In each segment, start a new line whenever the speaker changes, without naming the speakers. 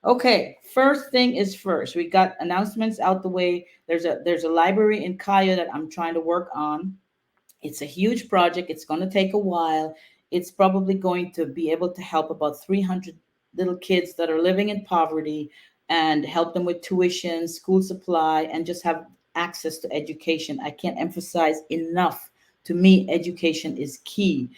Okay, first thing is first. We got announcements out the way. There's a library in Kaya that I'm trying to work on. It's a huge project. It's going to take a while. It's probably going to be able to help about 300 little kids that are living in poverty and help them with tuition, school supply, and just have access to education. I can't emphasize enough. To me, education is key.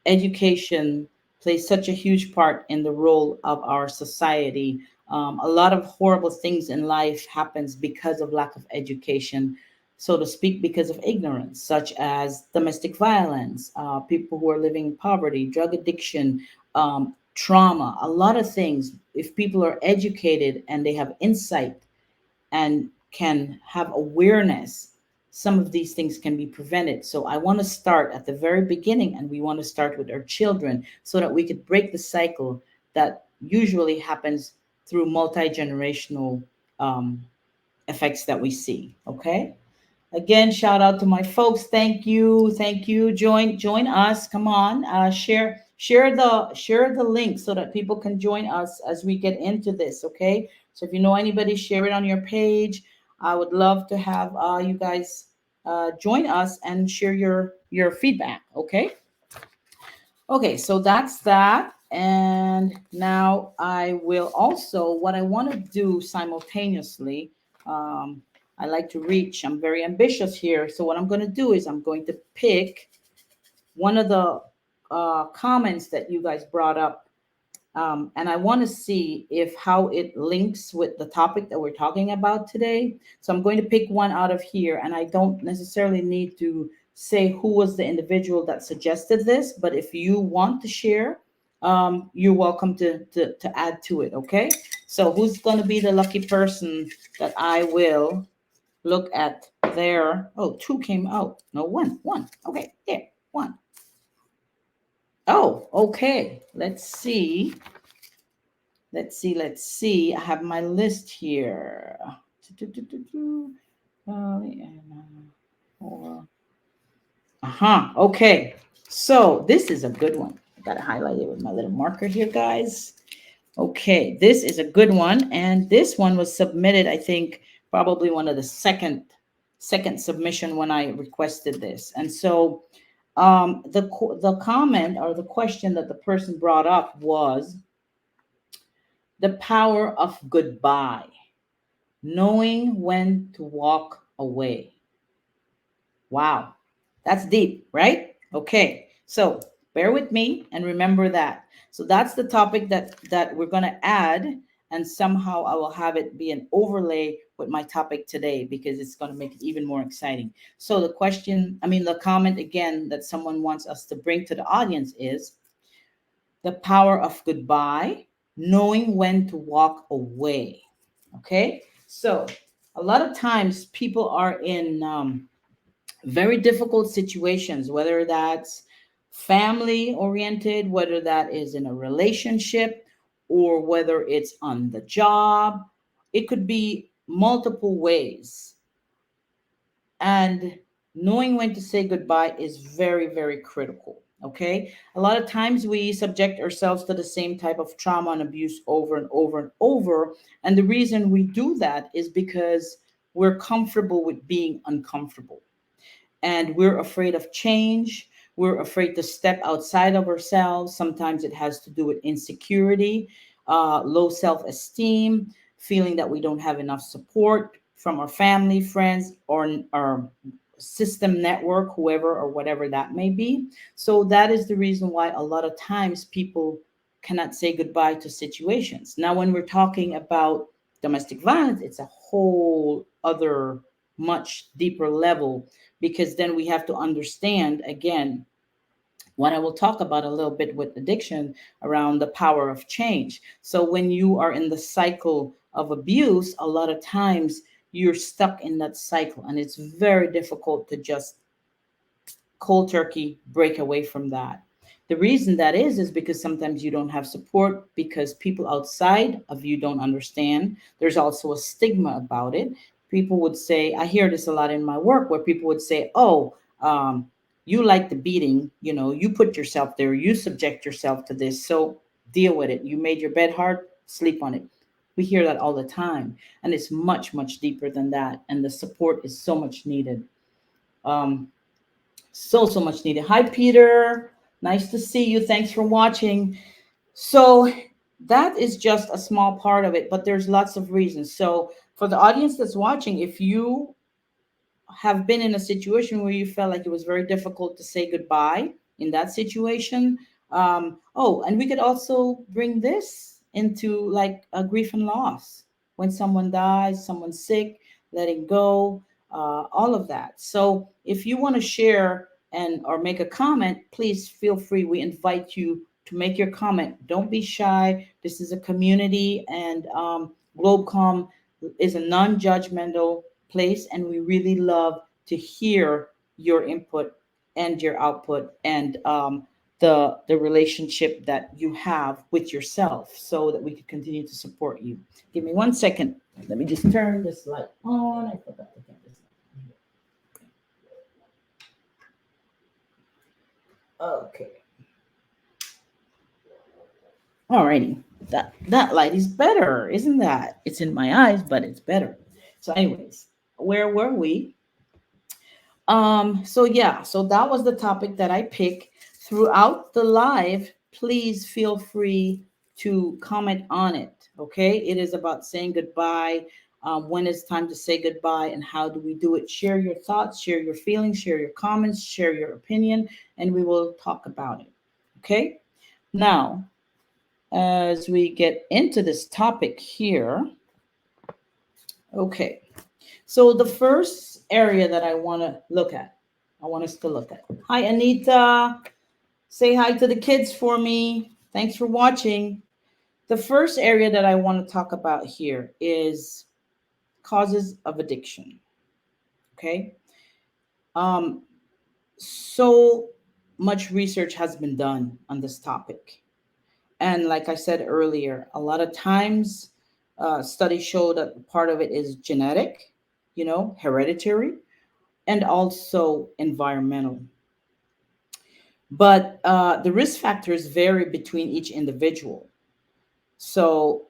Education plays such a huge part in the role of our society. A lot of horrible things in life happens because of lack of education, so to speak, because of ignorance, such as domestic violence, people who are living in poverty, drug addiction, trauma, a lot of things. If people are educated and they have insight and can have awareness, some of these things can be prevented. So I want to start at the very beginning, and we want to start with our children so that we could break the cycle that usually happens through multi generational um, effects that we see. Okay. Again, shout out to my folks. Thank you, thank you. Join us. Come on, share the link so that people can join us as we get into this. Okay. So if you know anybody, share it on your page. I would love to have you guys join us and share your feedback. Okay. Okay. So that's that. And now I will also, what I want to do simultaneously, um, I like to reach, I'm very ambitious here. So what I'm going to do is I'm going to pick one of the comments that you guys brought up. And I want to see if how it links with the topic that we're talking about today. So I'm going to pick one out of here, and I don't necessarily need to say who was the individual that suggested this, but if you want to share, you're welcome to add to it. Okay. So who's going to be the lucky person that I will look at there? Oh, two came out. No, one. Okay, there, one. Oh, okay. Let's see. I have my list here. Uh-huh. Okay. So this is a good one. I gotta highlight it with my little marker here, guys. Okay, this is a good one, and this one was submitted, I think, probably one of the second submission when I requested this. And so the comment or the question that the person brought up was the power of goodbye, knowing when to walk away. Wow, that's deep, right? Okay, so bear with me and remember that. So that's the topic that we're going to add, and somehow I will have it be an overlay with my topic today because it's going to make it even more exciting. So the question, I mean, the comment again that someone wants us to bring to the audience is the power of goodbye, knowing when to walk away. Okay, so a lot of times people are in very difficult situations, whether that's family oriented, whether that is in a relationship, or whether it's on the job. It could be multiple ways. And knowing when to say goodbye is very, very critical. Okay. A lot of times we subject ourselves to the same type of trauma and abuse over and over and over. And the reason we do that is because we're comfortable with being uncomfortable, and we're afraid of change. We're afraid to step outside of ourselves. Sometimes it has to do with insecurity, low self esteem, feeling that we don't have enough support from our family, friends, or our system network, whoever or whatever that may be. So, that is the reason why a lot of times people cannot say goodbye to situations. Now, when we're talking about domestic violence, it's a whole other, much deeper level, because then we have to understand again what I will talk about a little bit with addiction around the power of change. So when you are in the cycle of abuse, a lot of times you're stuck in that cycle, and it's very difficult to just cold turkey break away from that. The reason that is because sometimes you don't have support because people outside of you don't understand. There's also a stigma about it. People would say, I hear this a lot in my work, where people would say, oh, you like the beating, you put yourself there, you subject yourself to this, so deal with it. You made your bed hard, sleep on it. We hear that all the time, and it's much, much deeper than that. And the support is so much needed. Um, so much needed. Hi, Peter. Nice to see you. Thanks for watching. So that is just a small part of it, but there's lots of reasons. So for the audience that's watching, if you have been in a situation where you felt like it was very difficult to say goodbye in that situation. Oh, and we could also bring this into like a grief and loss when someone dies, someone's sick, letting go, all of that. So if you want to share and or make a comment, please feel free. We invite you to make your comment. Don't be shy. This is a community, and Globecom is a non-judgmental place, and we really love to hear your input and your output, and the relationship that you have with yourself, so that we can continue to support you. Give me 1 second. Let me just turn this light on. I forgot to turn this on. Okay. Alrighty. That light is better, isn't that? It's in my eyes, but it's better. So, anyways, where were we? So yeah, so that was the topic that I picked throughout the live. Please feel free to comment on it. Okay, it is about saying goodbye. When it's time to say goodbye, and how do we do it? Share your thoughts, share your feelings, share your comments, share your opinion, and we will talk about it. Okay. Now, as we get into this topic here, okay. So the first area that I want to look at, I want us to look at. Hi, Anita. Say hi to the kids for me. Thanks for watching. The first area that I want to talk about here is causes of addiction. Okay. Um, so much research has been done on this topic. And like I said earlier, a lot of times studies show that part of it is genetic, hereditary, and also environmental. But the risk factors vary between each individual. So,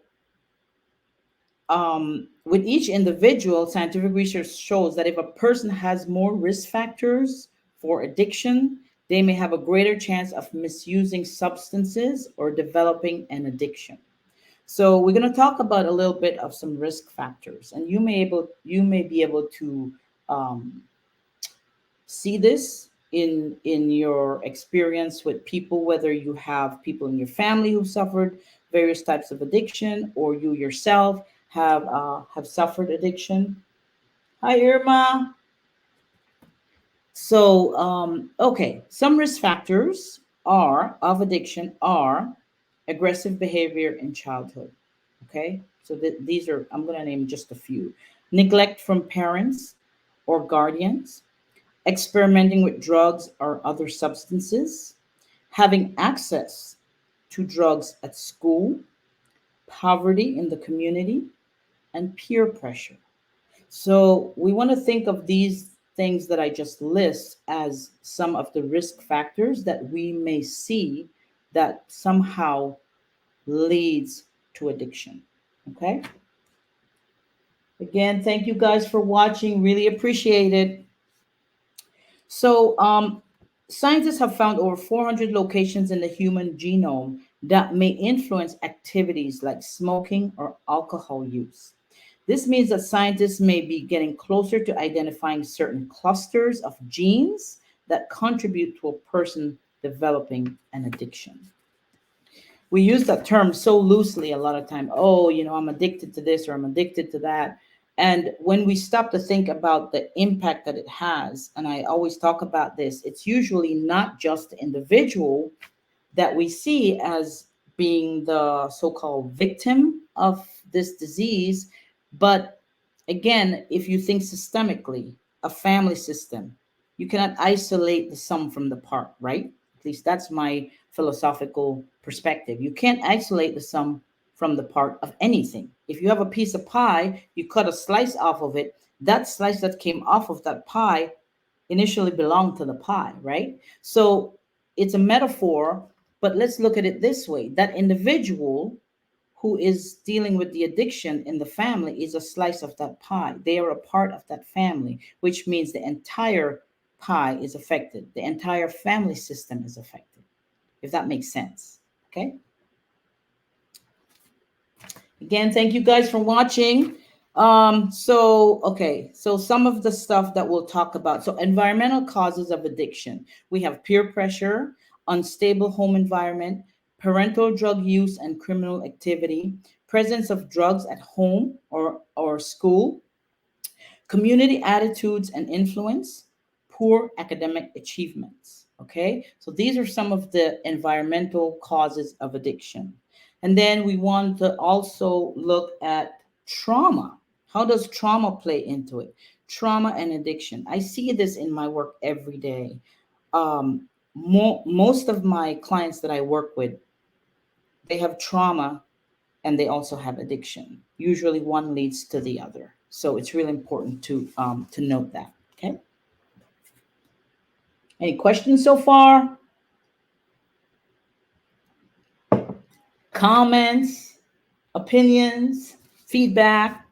with each individual, scientific research shows that if a person has more risk factors for addiction, they may have a greater chance of misusing substances or developing an addiction. So we're going to talk about a little bit of some risk factors, and you may be able to um, see this in your experience with people, whether you have people in your family who suffered various types of addiction, or you yourself have suffered addiction. Hi, Irma. So okay, some risk factors are of addiction are aggressive behavior in childhood. Okay, so these are, I'm going to name just a few: neglect from parents or guardians, experimenting with drugs or other substances, having access to drugs at school, poverty in the community, and peer pressure. So we want to think of these things that I just list as some of the risk factors that we may see that somehow leads to addiction. Okay. Again, thank you guys for watching. Really appreciate it. So, scientists have found over 400 locations in the human genome that may influence activities like smoking or alcohol use. This means that scientists may be getting closer to identifying certain clusters of genes that contribute to a person developing an addiction. We use that term so loosely a lot of time. Oh, I'm addicted to this or I'm addicted to that. And when we stop to think about the impact that it has, and I always talk about this, it's usually not just the individual that we see as being the so-called victim of this disease, but again, if you think systemically, a family system, you cannot isolate the sum from the part, right? At least that's my philosophical perspective. You can't isolate the sum from the part of anything. If you have a piece of pie, you cut a slice off of it, that slice that came off of that pie initially belonged to the pie, right? So it's a metaphor, but let's look at it this way: that individual who is dealing with the addiction in the family is a slice of that pie. They are a part of that family, which means the entire pie is affected. The entire family system is affected, if that makes sense. Okay. Again, thank you guys for watching. So some of the stuff that we'll talk about. So environmental causes of addiction. We have peer pressure, unstable home environment, parental drug use and criminal activity, presence of drugs at home or school, community attitudes and influence, poor academic achievements. Okay, so these are some of the environmental causes of addiction. And then we want to also look at trauma. How does trauma play into it? Trauma and addiction. I see this in my work every day. Most of my clients that I work with, they have trauma and they also have addiction. Usually one leads to the other. So it's really important to note that. Okay. Any questions so far? Comments, opinions, feedback?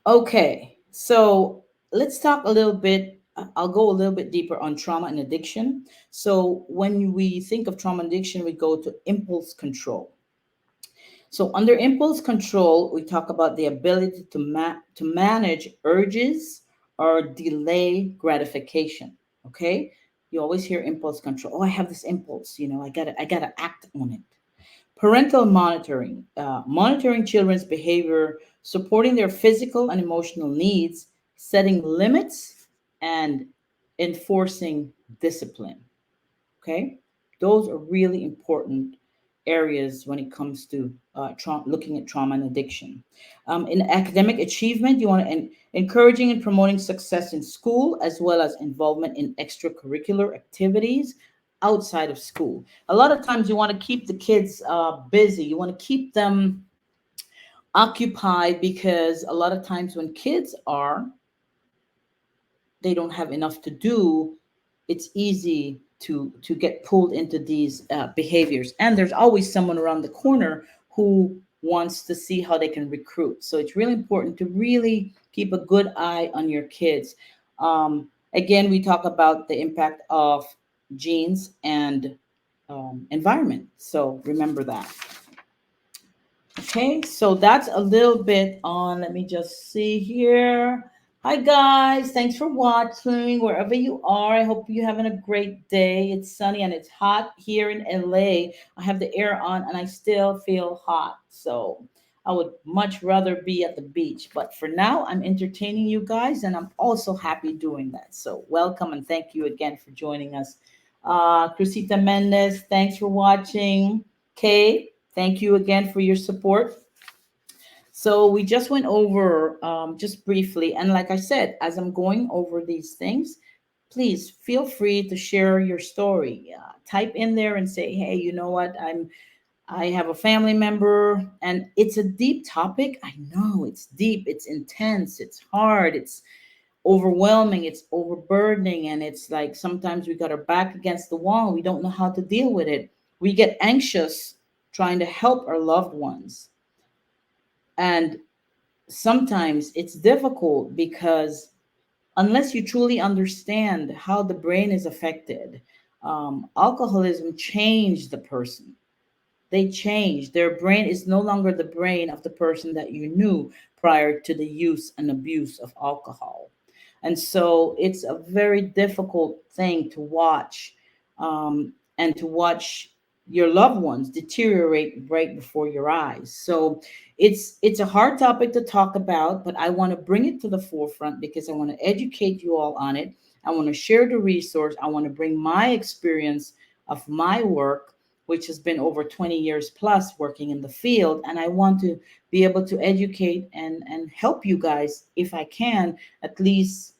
Okay. So let's talk a little bit. I'll go a little bit deeper on trauma and addiction. So when we think of trauma and addiction, we go to impulse control. So under impulse control, we talk about the ability to manage urges or delay gratification. Okay, you always hear impulse control. Oh, I have this impulse. I gotta act on it. Parental monitoring, monitoring children's behavior, supporting their physical and emotional needs, setting limits, and enforcing discipline. Okay, those are really important areas when it comes to looking at trauma and addiction. In academic achievement, you want to encouraging and promoting success in school as well as involvement in extracurricular activities outside of school. A lot of times you want to keep the kids busy. You want to keep them occupied because a lot of times when kids they don't have enough to do, it's easy to get pulled into these behaviors. And there's always someone around the corner who wants to see how they can recruit. So it's really important to really keep a good eye on your kids. Again, we talk about the impact of genes and environment. So remember that. Okay, so that's a little bit on, let me just see here. Hi guys, thanks for watching wherever you are. I hope you're having a great day. It's sunny and it's hot here in LA. I have the air on and I still feel hot. So I would much rather be at the beach. But for now, I'm entertaining you guys and I'm also happy doing that. So welcome and thank you again for joining us. Crucita Mendez, thanks for watching. Kay, thank you again for your support. So we just went over just briefly, and like I said, as I'm going over these things, please feel free to share your story. Type in there and say, "Hey, you know what? I have a family member, and it's a deep topic. I know it's deep, it's intense, it's hard, it's overwhelming, it's overburdening, and it's like sometimes we got our back against the wall. We don't know how to deal with it. We get anxious trying to help our loved ones. And sometimes it's difficult because unless you truly understand how the brain is affected, alcoholism changed the person. They change. Their brain is no longer the brain of the person that you knew prior to the use and abuse of alcohol. And so it's a very difficult thing to watch, and to watch your loved ones deteriorate right before your eyes. So it's a hard topic to talk about, but I want to bring it to the forefront because I want to educate you all on it. I want to share the resource. I want to bring my experience of my work, which has been over 20 years plus working in the field. And I want to be able to educate and help you guys, if I can, at least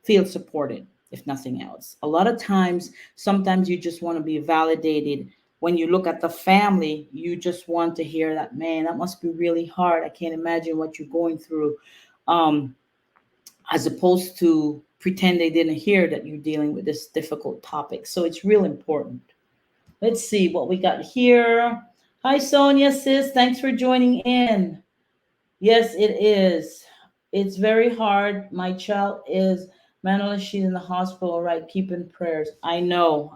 feel supported, if nothing else. A lot of times, sometimes you just want to be validated. When you look at the family, you just want to hear that, man, that must be really hard. I can't imagine what you're going through. Um, as opposed to pretend they didn't hear that you're dealing with this difficult topic. So it's real important. Let's see what we got here. Hi, Sonia, sis. Thanks for joining in. Yes, it is. It's very hard. My child is mentally, she's in the hospital, all right? Keep in prayers. I know.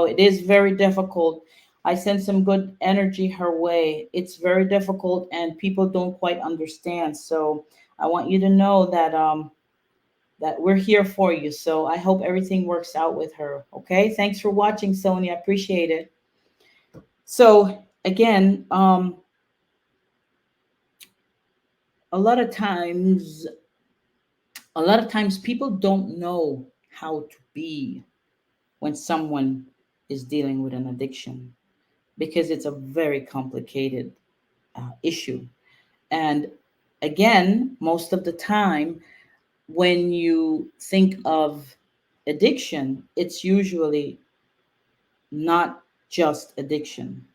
It is very difficult. I send some good energy her way. It's very difficult and people don't quite understand. So I want you to know that we're here for you. So I hope everything works out with her. Okay. Thanks for watching, Sonia. I appreciate it. So again, a lot of times a lot of times people don't know how to be when someone is dealing with an addiction because it's a very complicated issue. And again, most of the time when you think of addiction, it's usually not just addiction.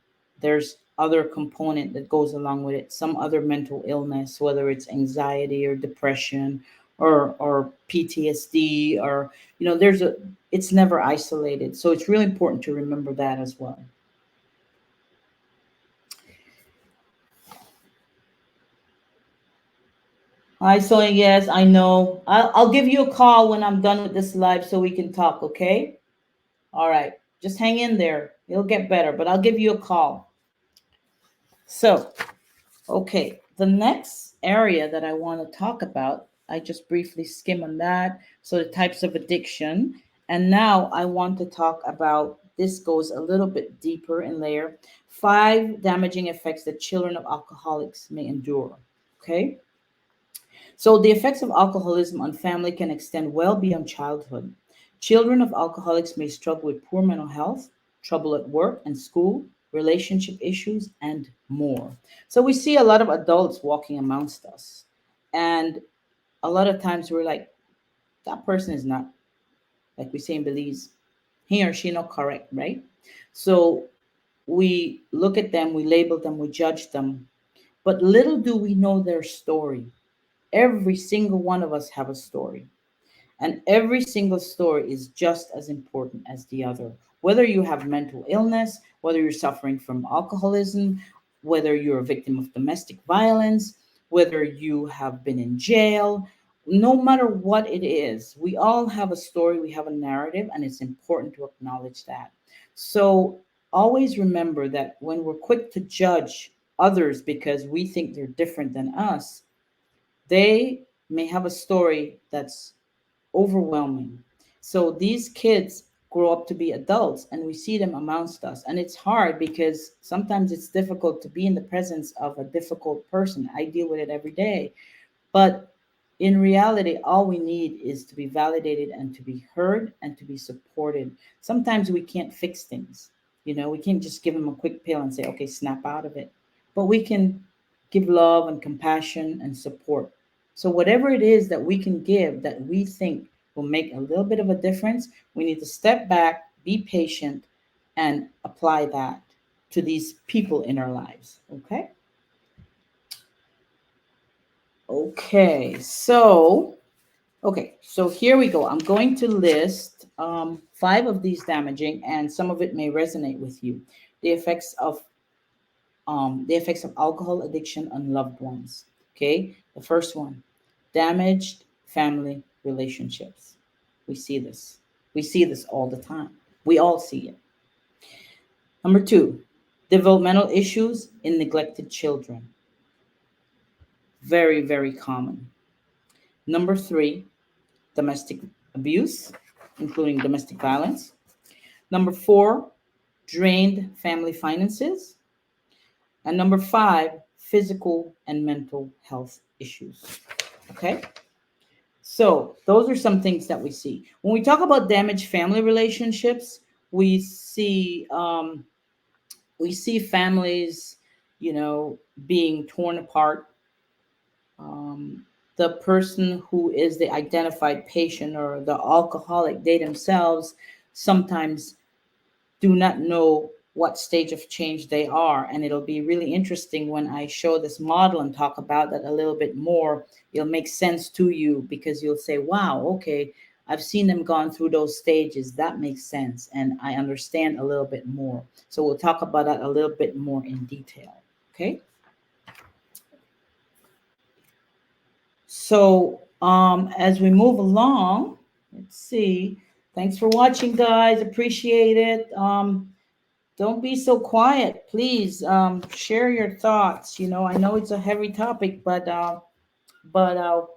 There's other component that goes along with it, some other mental illness, whether it's anxiety or depression or PTSD or there's a it's never isolated. So it's really important to remember that as well. Hi, Sonia. Yes, I know. I'll give you a call when I'm done with this live so we can talk, okay? All right. Just hang in there. It'll get better, but I'll give you a call. So, okay, the next area that I want to talk about, I just briefly skim on that. So, the types of addiction. And now I want to talk about this goes a little bit deeper in layer 5 damaging effects that children of alcoholics may endure. Okay, so the effects of alcoholism on family can extend well beyond childhood. Children of alcoholics may struggle with poor mental health, trouble at work and school, relationship issues, and more. So we see a lot of adults walking amongst us. And a lot of times we're like, that person is not, like we say in Belize, he or she not correct, right? So we look at them, we label them, we judge them. But little do we know their story. Every single one of us have a story. And every single story is just as important as the other. Whether you have mental illness, whether you're suffering from alcoholism, whether you're a victim of domestic violence, whether you have been in jail, no matter what it is, we all have a story, we have a narrative, and it's important to acknowledge that. So always remember that when we're quick to judge others because we think they're different than us, they may have a story that's overwhelming. So these kids grow up to be adults and we see them amongst us. And it's hard because sometimes it's difficult to be in the presence of a difficult person. I deal with it every day. But in reality, all we need is to be validated and to be heard and to be supported. Sometimes we can't fix things. We can't just give them a quick pill and say, okay, snap out of it. But we can give love and compassion and support. So, whatever it is that we can give that we think will make a little bit of a difference, we need to step back, be patient, and apply that to these people in our lives. Okay. Okay, so here we go. I'm going to list 5 of these damaging, and some of it may resonate with you. The effects of alcohol addiction on loved ones. Okay, the first one, damaged family relationships. We see this. We see this all the time. We all see it. Number 2, developmental issues in neglected children. Very, very common. Number 3, domestic abuse, including domestic violence. Number 4, drained family finances. And number 5, physical and mental health issues. Okay? So those are some things that we see. When we talk about damaged family relationships, we see families, being torn apart. The person who is the identified patient or the alcoholic, they themselves sometimes do not know what stage of change they are. And it'll be really interesting when I show this model and talk about that a little bit more. It'll make sense to you because you'll say, wow, okay, I've seen them gone through those stages. That makes sense. And I understand a little bit more. So we'll talk about that a little bit more in detail. Okay. So as we move along, let's see. Thanks for watching, guys. Appreciate it. Don't be so quiet, please. Share your thoughts. You know, I know it's a heavy topic, but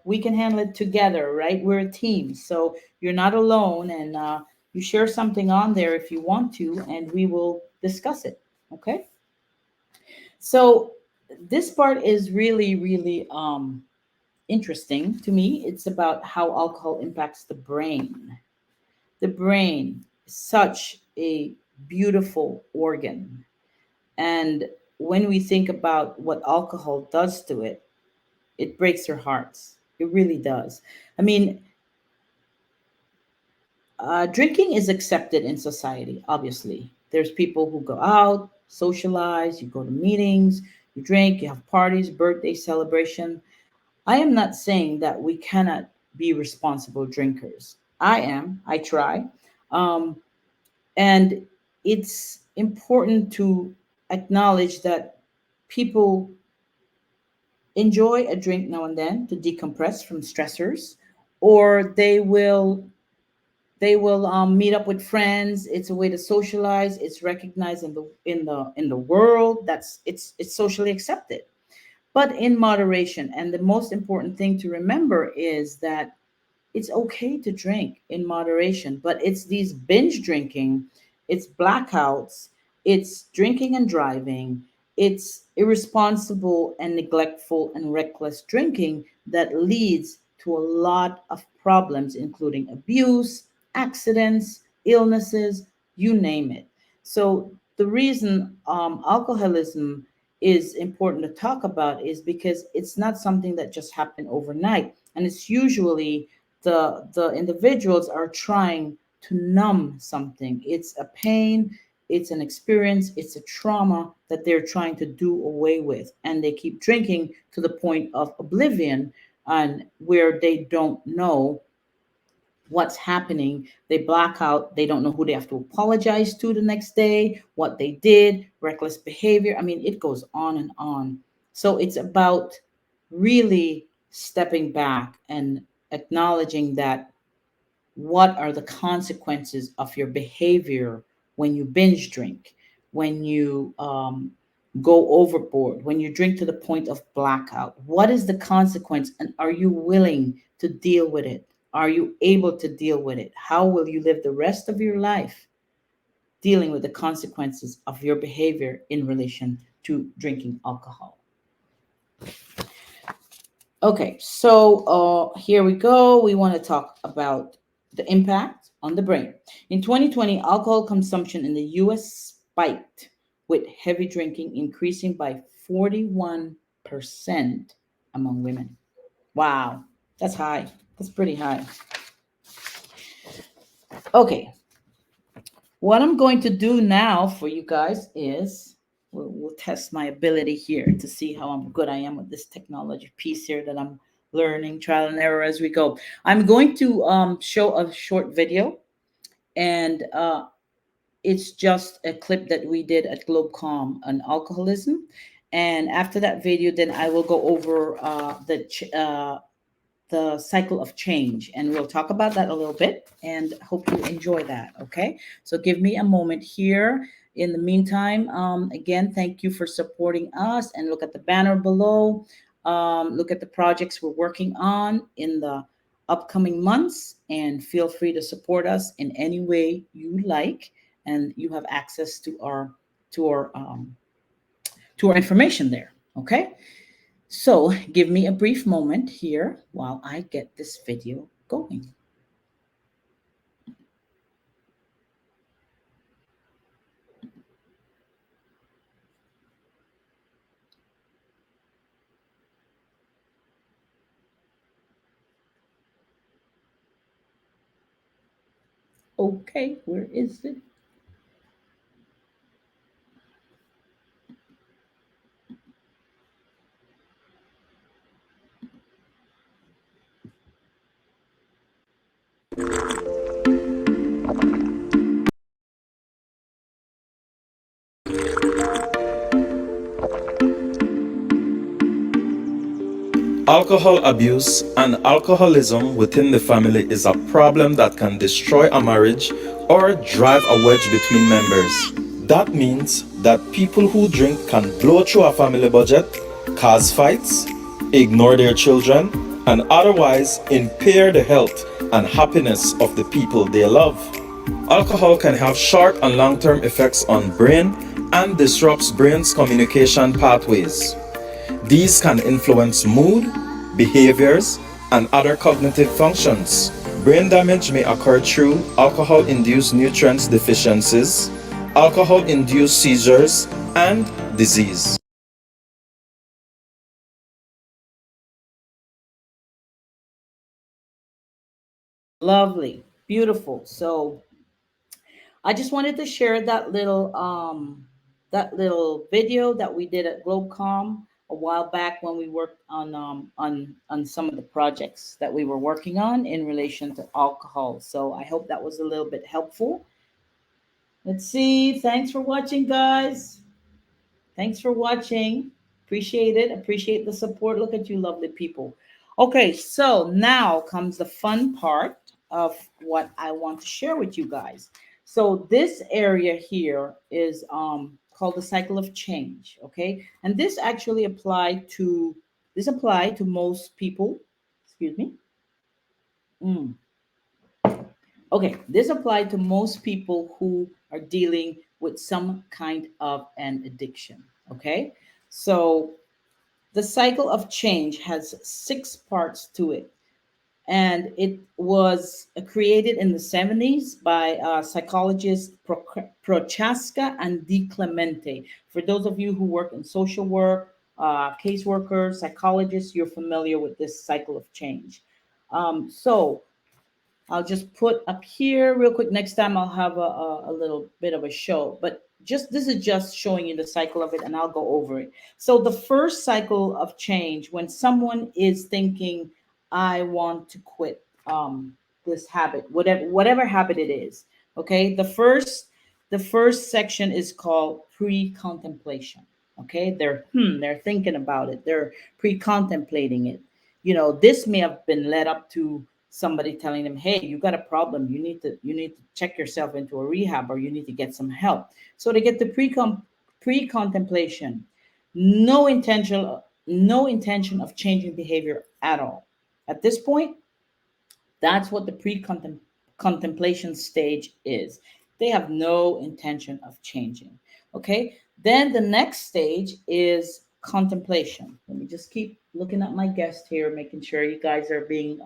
we can handle it together, right? We're a team, so you're not alone, and you share something on there if you want to, and we will discuss it. Okay. So this part is really, really interesting to me. It's about how alcohol impacts the brain. The brain is such a beautiful organ. And when we think about what alcohol does to it, it breaks our hearts. It really does. I mean, drinking is accepted in society, obviously. There's people who go out, socialize, you go to meetings, you drink, you have parties, birthday celebration. I am not saying that we cannot be responsible drinkers. I am, I try. Um, and it's important to acknowledge that people enjoy a drink now and then to decompress from stressors, or they will meet up with friends. It's a way to socialize. It's recognized in the world. It's socially accepted, but in moderation. And the most important thing to remember is that it's okay to drink in moderation, but it's these binge drinking, it's blackouts, it's drinking and driving, it's irresponsible and neglectful and reckless drinking that leads to a lot of problems, including abuse, accidents, illnesses, you name it. So, the reason alcoholism is important to talk about is because it's not something that just happened overnight. And it's usually the individuals are trying to numb something. It's a pain, it's an experience, it's a trauma that they're trying to do away with, and they keep drinking to the point of oblivion, and where they don't know what's happening. They black out. They don't know who they have to apologize to the next day, what they did, reckless behavior. I mean, it goes on and on. So it's about really stepping back and acknowledging that what are the consequences of your behavior when you binge drink, when you go overboard, when you drink to the point of blackout? What is the consequence, and are you willing to deal with it? Are you able to deal with it? How will you live the rest of your life dealing with the consequences of your behavior in relation to drinking alcohol? Okay, so here we go. We want to talk about the impact on the brain. In 2020, alcohol consumption in the US spiked, with heavy drinking increasing by 41% among women. Wow, that's high. That's pretty high. Okay, what I'm going to do now for you guys is we'll test my ability here to see how good I am with this technology piece here that I'm learning, trial and error as we go. I'm going to show a short video, and it's just a clip that we did at GlobeCom on alcoholism. And after that video, then I will go over the cycle of change, and we'll talk about that a little bit, and hope you enjoy that. Okay, so give me a moment here. In the meantime, again, thank you for supporting us, and look at the banner below. Look at the projects we're working on in the upcoming months, and feel free to support us in any way you like, and you have access to our to our information there. Okay, so give me a brief moment here while I get this video going. Okay, where is it?
Alcohol abuse and alcoholism within the family is a problem that can destroy a marriage or drive a wedge between members. That means that people who drink can blow through a family budget, cause fights, ignore their children, and otherwise impair the health and happiness of the people they love. Alcohol can have short and long term effects on brain and disrupts brain's communication pathways. These can influence mood, behaviors, and other cognitive functions. Brain damage may occur through alcohol induced nutrients deficiencies, alcohol induced seizures, and disease.
Lovely, beautiful. So I just wanted to share that little video that we did at Globecom a while back when we worked on some of the projects that we were working on in relation to alcohol. So I hope that was a little bit helpful. Let's see. Thanks for watching, guys. Thanks for watching. Appreciate it. Appreciate the support. Look at you, lovely people. Okay, so now comes the fun part of what I want to share with you guys. So this area here is called the cycle of change. Okay, and this apply to most people. Excuse me. Mm. Okay, this applied to most people who are dealing with some kind of an addiction. Okay, so the cycle of change has six parts to it, and it was created in the 70s by psychologists Prochaska and Di Clemente. For those of you who work in social work, caseworkers, psychologists, you're familiar with this cycle of change. So I'll just put up here real quick. Next time I'll have a little bit of a show, but just this is just showing you the cycle of it, and I'll go over it. So the first cycle of change, when someone is thinking, I want to quit this habit, whatever habit it is. Okay, the first section is called pre-contemplation. Okay, they're thinking about it, they're pre-contemplating it. This may have been led up to somebody telling them, hey, you got a problem, you need to check yourself into a rehab, or you need to get some help. So they get the pre-contemplation. No intention of changing behavior at all. At this point, that's what the pre-contemplation stage is. They have no intention of changing. Okay. Then the next stage is contemplation. Let me just keep looking at my guest here, making sure you guys are being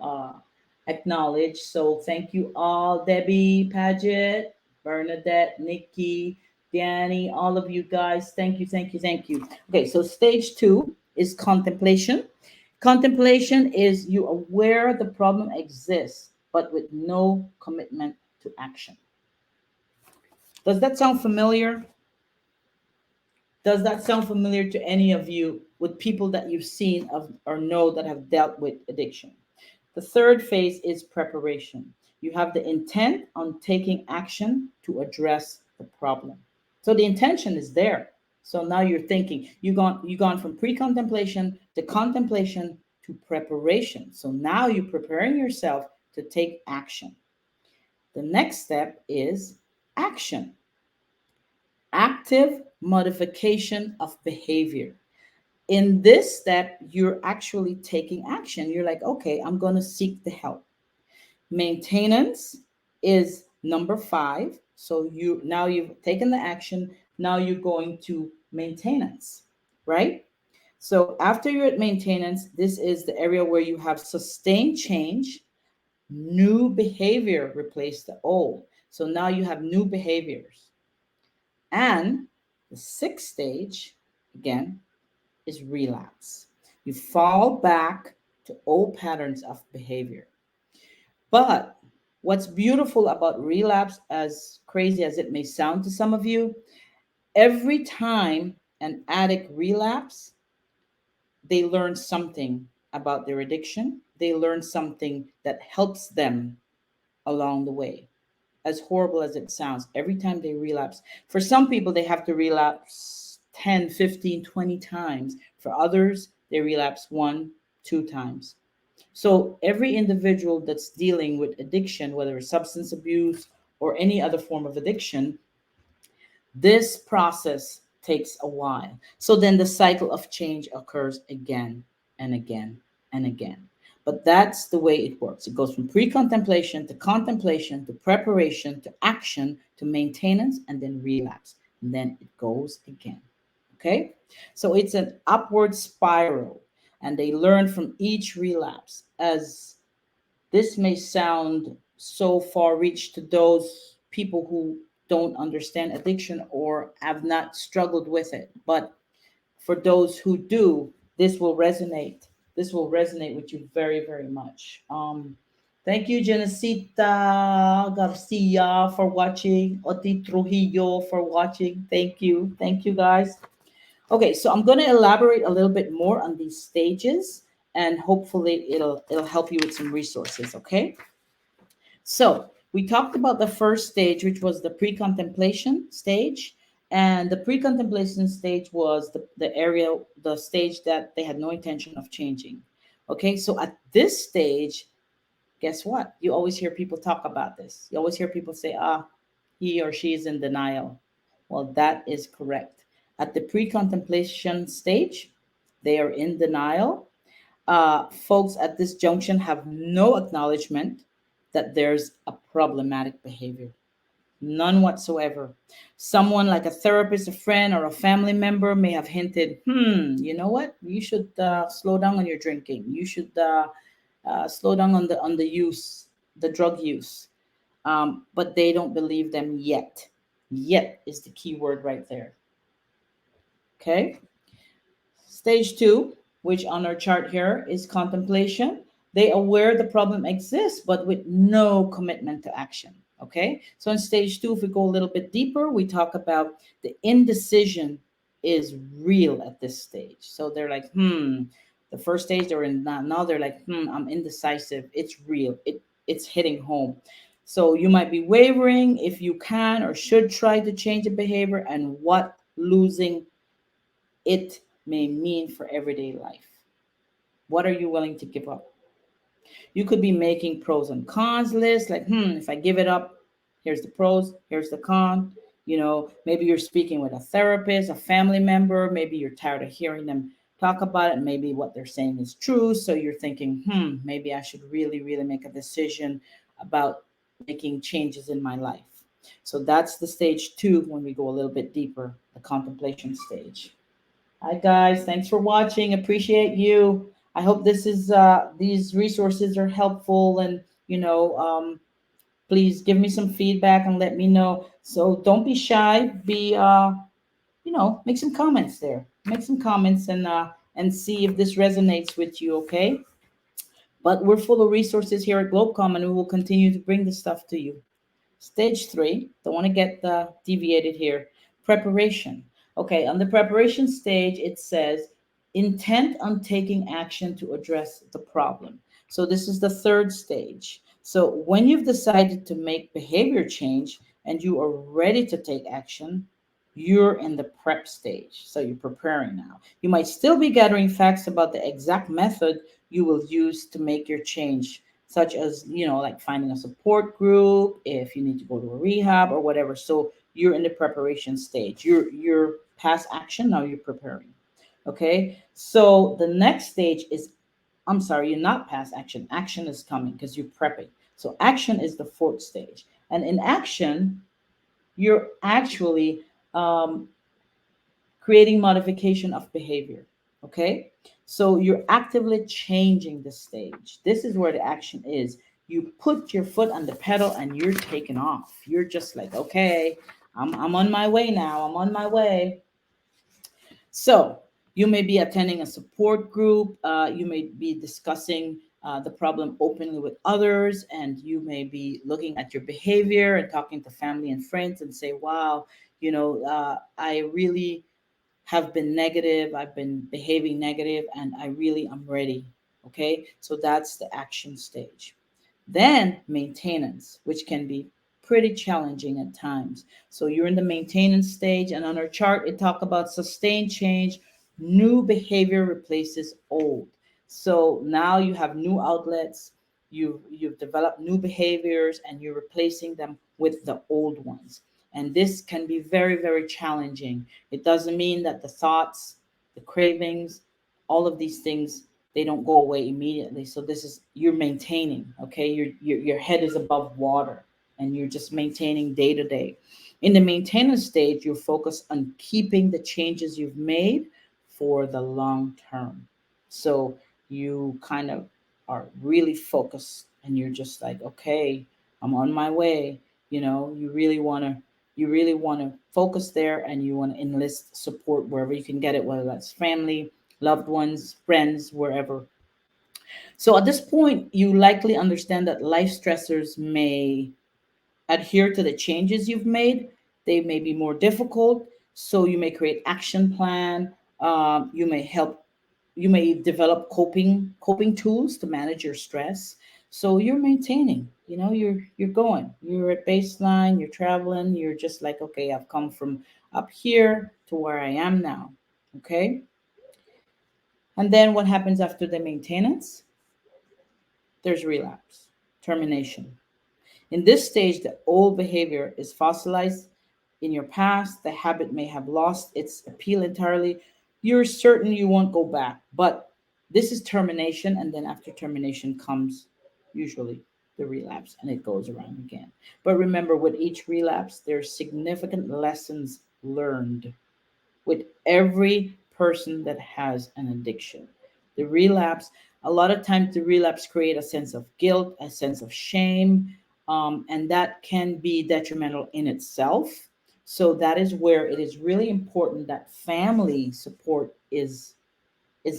acknowledged. So thank you all, Debbie, Paget, Bernadette, Nikki, Danny, all of you guys. Thank you, thank you, thank you. Okay, so stage two is contemplation. Contemplation is you aware the problem exists, but with no commitment to action. Does that sound familiar? Does that sound familiar to any of you with people that you've seen of or know that have dealt with addiction? The third phase is preparation. You have the intent on taking action to address the problem. So the intention is there. So now you're thinking, you've gone from pre-contemplation to contemplation to preparation. So now you're preparing yourself to take action. The next step is action. Active modification of behavior. In this step, you're actually taking action. You're like, okay, I'm going to seek the help. Maintenance is number five. So you've taken the action. Now you're going to maintenance, right? So after you're at maintenance, this is the area where you have sustained change, new behavior replace the old. So now you have new behaviors. And the sixth stage, again, is relapse. You fall back to old patterns of behavior. But what's beautiful about relapse, as crazy as it may sound to some of you, every time an addict relapse, they learn something about their addiction. They learn something that helps them along the way. As horrible as it sounds, every time they relapse, for some people, they have to relapse 10, 15, 20 times. For others, they relapse one, two times. So every individual that's dealing with addiction, whether it's substance abuse or any other form of addiction, this process takes a while. So then the cycle of change occurs again and again and again. But that's the way it works. It goes from pre contemplation to preparation to action to maintenance and then relapse. And then it goes again. Okay? So it's an upward spiral. And they learn from each relapse. As this may sound so far reached to those people who don't understand addiction or have not struggled with it. But for those who do, this will resonate. This will resonate with you very, very much. Thank you, Genesita Garcia, for watching. Oti Trujillo for watching. Thank you. Thank you, guys. Okay, so I'm going to elaborate a little bit more on these stages, and hopefully it'll help you with some resources. Okay. So we talked about the first stage, which was the pre-contemplation stage. And the pre-contemplation stage was the area, the stage that they had no intention of changing. Okay, so at this stage, guess what? You always hear people talk about this. You always hear people say, he or she is in denial. Well, that is correct. At the pre-contemplation stage, they are in denial. Folks at this junction have no acknowledgement that there's a problematic behavior. None whatsoever. Someone like a therapist, a friend, or a family member may have hinted, you know what? You should slow down on your drinking. You should slow down on the use, the drug use. But they don't believe them yet. Yet is the key word right there. Okay. Stage two, which on our chart here is contemplation. They aware the problem exists, but with no commitment to action. Okay. So in stage two, if we go a little bit deeper, we talk about the indecision is real at this stage. So they're like, the first stage they're in now they're like, I'm indecisive. It's real. It's hitting home. So you might be wavering if you can or should try to change the behavior and what losing it may mean for everyday life. What are you willing to give up? You could be making pros and cons lists like, if I give it up, here's the pros, here's the con. Maybe you're speaking with a therapist, a family member, maybe you're tired of hearing them talk about it. Maybe what they're saying is true. So you're thinking, maybe I should really, really make a decision about making changes in my life. So that's the stage two when we go a little bit deeper, the contemplation stage. Hi guys, thanks for watching. Appreciate you. I hope these resources are helpful, and please give me some feedback and let me know. So don't be shy. Make some comments there. Make some comments and see if this resonates with you. Okay. But we're full of resources here at Globecom, and we will continue to bring this stuff to you. Stage three, don't want to get deviated here. Preparation. Okay, on the preparation stage, it says intent on taking action to address the problem. So this is the third stage. So when you've decided to make behavior change and you are ready to take action, you're in the prep stage. So you're preparing now. You might still be gathering facts about the exact method you will use to make your change, such as like finding a support group if you need to go to a rehab or whatever. So you're in the preparation stage. You're past action, now you're preparing. Okay, so the next stage is, I'm sorry, you're not past action. Action is coming because you're prepping. So action is the fourth stage, and in action you're actually um, creating modification of behavior. Okay, so you're actively changing the stage. This is where the action is. You put your foot on the pedal and you're taking off. You're just like, okay, I'm on my way now. I'm on my way. So you may be attending a support group. You may be discussing the problem openly with others, and you may be looking at your behavior and talking to family and friends and say, wow, I really have been negative. I've been behaving negative, and I really am ready. Okay, so that's the action stage. Then maintenance, which can be pretty challenging at times. So you're in the maintenance stage, and on our chart, it talk about sustained change. New behavior replaces old. So now you have new outlets, you've developed new behaviors, and you're replacing them with the old ones. And this can be very, very challenging. It doesn't mean that the thoughts, the cravings, all of these things, they don't go away immediately. So this is, you're maintaining, okay? Your head is above water, and you're just maintaining day to day. In the maintenance stage, you're focused on keeping the changes you've made for the long term. So you kind of are really focused, and you're just like, okay, I'm on my way. You really want to focus there, and you want to enlist support wherever you can get it, whether that's family, loved ones, friends, wherever. So at this point, you likely understand that life stressors may adhere to the changes you've made. They may be more difficult, so you may create action plan. You may help. You may develop coping tools to manage your stress. So you're maintaining. You're going. You're at baseline. You're traveling. You're just like, okay, I've come from up here to where I am now. Okay, and then what happens after the maintenance? There's relapse, termination. In this stage, the old behavior is fossilized in your past. The habit may have lost its appeal entirely. You're certain you won't go back, but this is termination, and then after termination comes usually the relapse, and it goes around again. But remember, with each relapse, there's significant lessons learned with every person that has an addiction. The relapse, a lot of times the relapse create a sense of guilt, a sense of shame, and that can be detrimental in itself. So that is where it is really important that family support is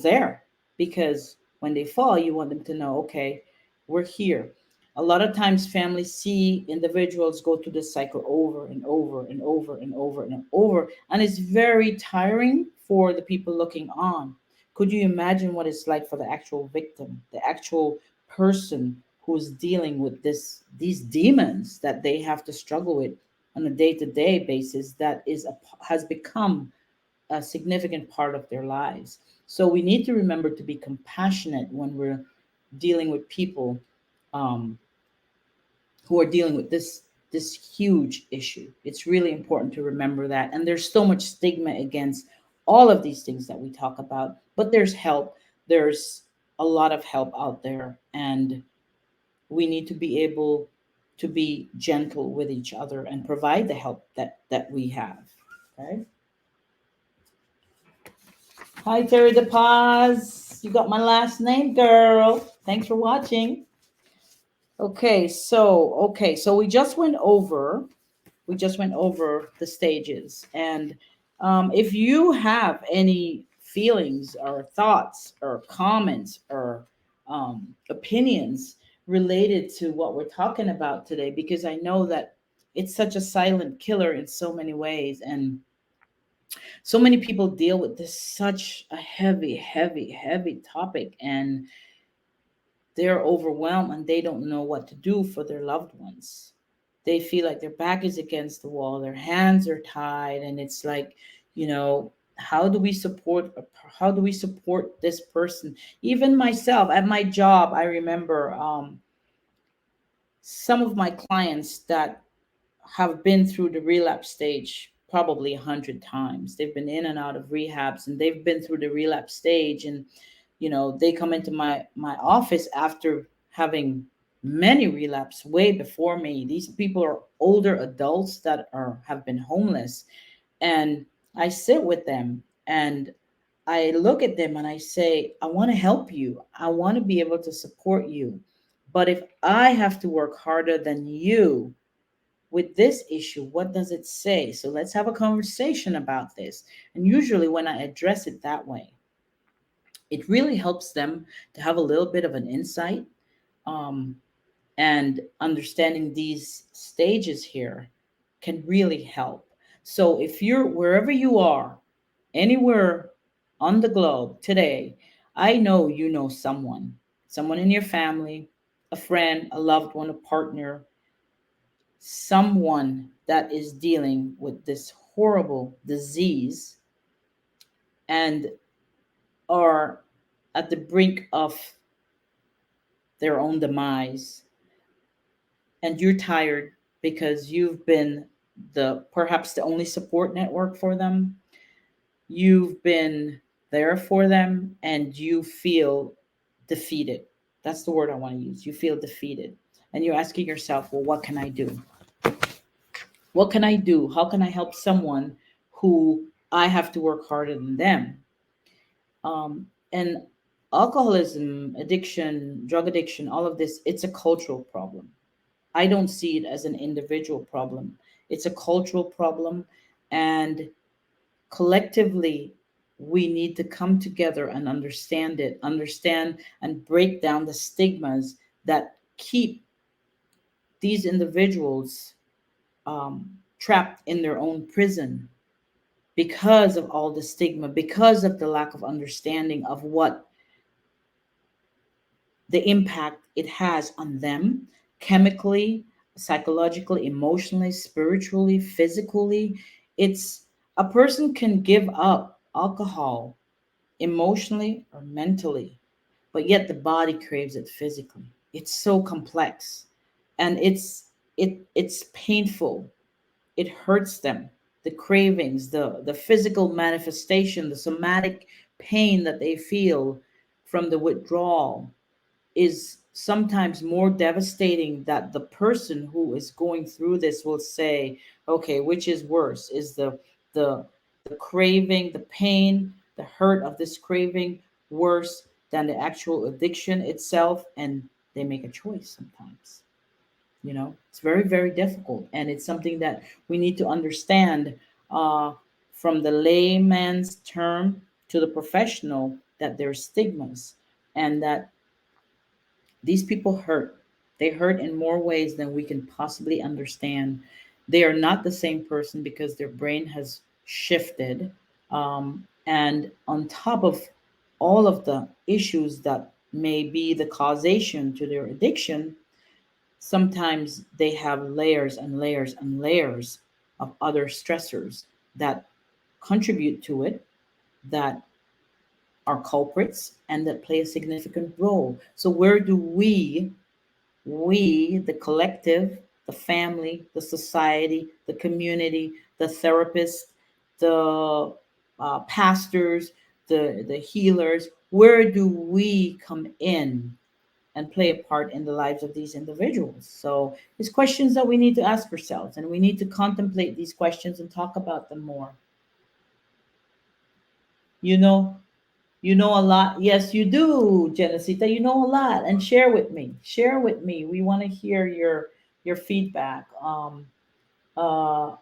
there, because when they fall, you want them to know, okay, we're here. A lot of times families see individuals go through this cycle over and over and over and over and over, and it's very tiring for the people looking on. Could you imagine what it's like for the actual victim, the actual person who's dealing with these demons that they have to struggle with on a day-to-day basis, that has become a significant part of their lives. So we need to remember to be compassionate when we're dealing with people, um, who are dealing with this huge issue. It's really important to remember that. And there's so much stigma against all of these things that we talk about, but there's help. There's a lot of help out there, and we need to be able to be gentle with each other and provide the help that we have. Okay. Hi, Terry DePaz. You got my last name, girl. Thanks for watching. Okay, so we just went over the stages, and if you have any feelings or thoughts or comments or opinions related to what we're talking about today, because I know that it's such a silent killer in so many ways, and so many people deal with this such a heavy, heavy, heavy topic, and they're overwhelmed and they don't know what to do for their loved ones. They feel like their back is against the wall, their hands are tied, and it's like, how do we support this person? Even myself at my job, I remember some of my clients that have been through the relapse stage probably 100 times. They've been in and out of rehabs, and they've been through the relapse stage, and they come into my office after having many relapse way before me. These people are older adults that are have been homeless, and I sit with them, and I look at them and I say, I want to help you. I want to be able to support you. But if I have to work harder than you with this issue, what does it say? So let's have a conversation about this. And usually, when I address it that way, it really helps them to have a little bit of an insight, um, and understanding these stages here can really help. So if you're wherever you are, anywhere on the globe today, I know you know someone in your family, a friend, a loved one, a partner, someone that is dealing with this horrible disease, and are at the brink of their own demise, and you're tired because you've been the perhaps the only support network for them. You've been there for them and you feel defeated. That's the word I want to use. You feel defeated. And you're asking yourself, well, what can I do? What can I do? How can I help someone who I have to work harder than them? And alcoholism, addiction, drug addiction, all of this, it's a cultural problem. I don't see it as an individual problem. It's a cultural problem. And collectively, we need to come together and understand it, understand and break down the stigmas that keep these individuals trapped in their own prison because of all the stigma, because of the lack of understanding of what the impact it has on them chemically, psychologically, emotionally, spiritually, physically. It's a person can give up alcohol emotionally or mentally, but yet the body craves it physically. It's so complex and it's painful. It hurts them. The cravings, the physical manifestation, the somatic pain that they feel from the withdrawal is sometimes more devastating that the person who is going through this will say, okay, which is worse? Is the the craving, the pain, the hurt of this craving worse than the actual addiction itself? And they make a choice sometimes. It's very, very difficult. And it's something that we need to understand uh, from the layman's term to the professional, that there's stigmas and that these people hurt. They hurt in more ways than we can possibly understand. They are not the same person because their brain has shifted. And on top of all of the issues that may be the causation to their addiction, sometimes they have layers and layers and layers of other stressors that contribute to it, that are culprits, and that play a significant role. So, where do we, the collective, the family, the society, the community, the therapist, the pastors, the healers, where do we come in and play a part in the lives of these individuals? So it's questions that we need to ask ourselves, and we need to contemplate these questions and talk about them more. You know, you know a lot. Yes, you do, Genesita. You know a lot, and share with me. Share with me. We want to hear your feedback. Uh,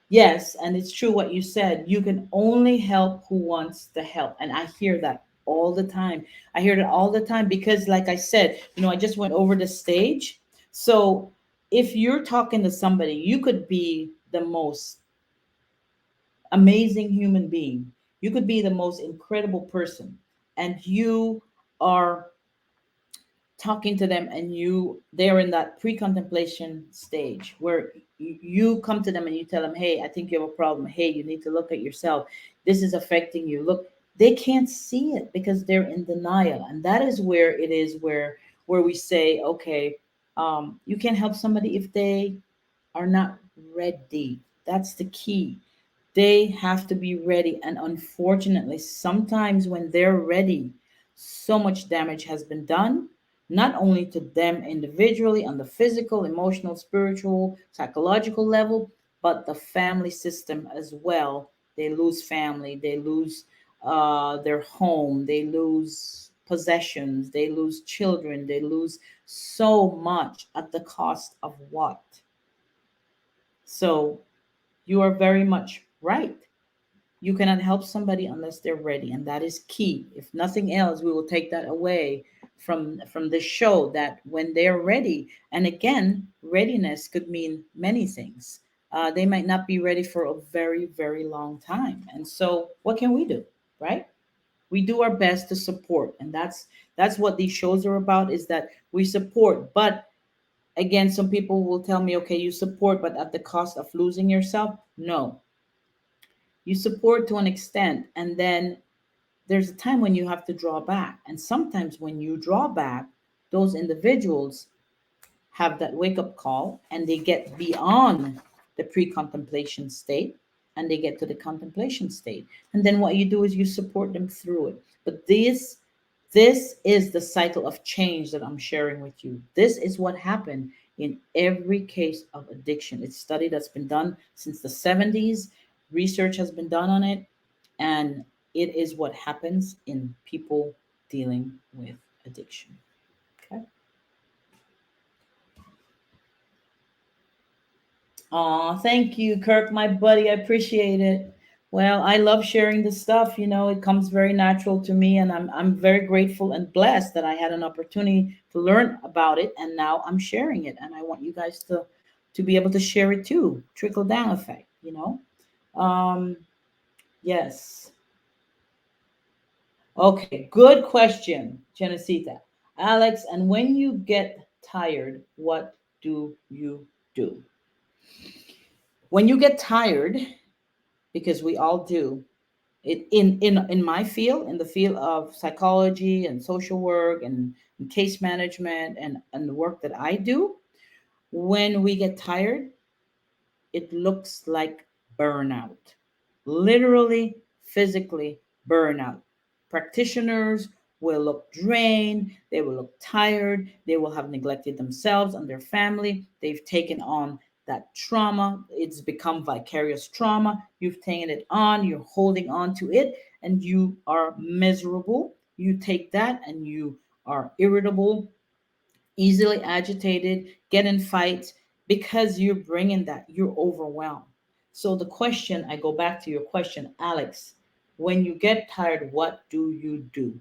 yes, and it's true what you said. You can only help who wants the help, and I hear that all the time. I hear it all the time because, like I said, I just went over the stage. So if you're talking to somebody, you could be the most amazing human being. You could be the most incredible person, and you are talking to them, and they're in that pre-contemplation stage where you come to them and you tell them, hey, I think you have a problem. Hey, you need to look at yourself. This is affecting you. Look, they can't see it because they're in denial, and that is where it is where we say, okay, you can't help somebody if they are not ready. That's the key. They have to be ready. And unfortunately, sometimes when they're ready, so much damage has been done, not only to them individually on the physical, emotional, spiritual, psychological level, but the family system as well. They lose family, they lose their home, they lose possessions, they lose children, they lose so much at the cost of what? So you are very much right. You cannot help somebody unless they're ready, and that is key. If nothing else, we will take that away from this show, that when they're ready, and again, readiness could mean many things. They might not be ready for a very, very long time, and so what can we do, right? We do our best to support, and that's what these shows are about, is that we support. But again, some people will tell me, okay, you support, but at the cost of losing yourself. No, you support to an extent, and then there's a time when you have to draw back. And sometimes when you draw back, those individuals have that wake up call and they get beyond the pre contemplation state and they get to the contemplation state. And then what you do is you support them through it. But this is the cycle of change that I'm sharing with you. This is what happened in every case of addiction. It's study that's been done since the 70s. Research has been done on it, and it is what happens in people dealing with addiction. Okay. Aw, thank you, Kirk, my buddy. I appreciate it. Well, I love sharing this stuff. You know, it comes very natural to me, and I'm very grateful and blessed that I had an opportunity to learn about it, and now I'm sharing it. And I want you guys to be able to share it too. Trickle down effect. You know. Um, yes. Okay. Good question, Genesita. Alex, and when you get tired, what do you do? When you get tired, because we all do, it in my field, in the field of psychology and social work and case management and the work that I do, when we get tired, it looks like burnout, literally, physically burnout. Practitioners will look drained, they will look tired, they will have neglected themselves and their family. They've taken on that trauma, it's become vicarious trauma. You've taken it on, you're holding on to it, and you are miserable. You take that and you are irritable, easily agitated, get in fights because you're bringing that, you're overwhelmed. So, the question, I go back to your question, Alex, when you get tired, what do you do?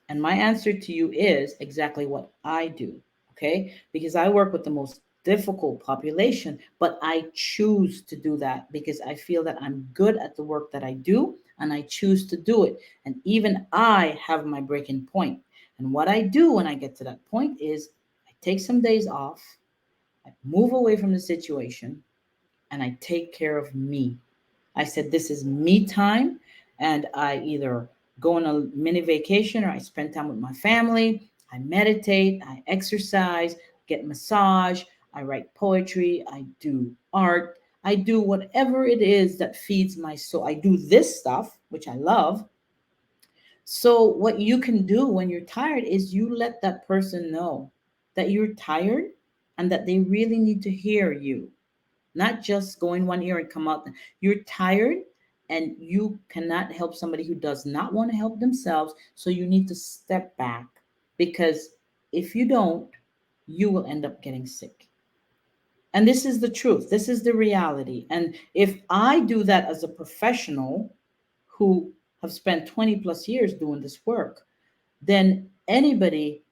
And my answer to you is exactly what I do, okay? Because I work with the most difficult population, but I choose to do that because I feel that I'm good at the work that I do and I choose to do it. And even I have my breaking point. And what I do when I get to that point is I take some days off, I move away from the situation, and I take care of me. I said, this is me time. And I either go on a mini vacation or I spend time with my family. I meditate, I exercise, get massage, I write poetry, I do art, I do whatever it is that feeds my soul. I do this stuff, which I love. So, what you can do when you're tired is you let that person know that you're tired and that they really need to hear you, not just go in one ear and come out. You're tired and you cannot help somebody who does not want to help themselves. So you need to step back because if you don't, you will end up getting sick. And this is the truth. This is the reality. And if I do that as a professional who have spent 20 plus years doing this work, then anybody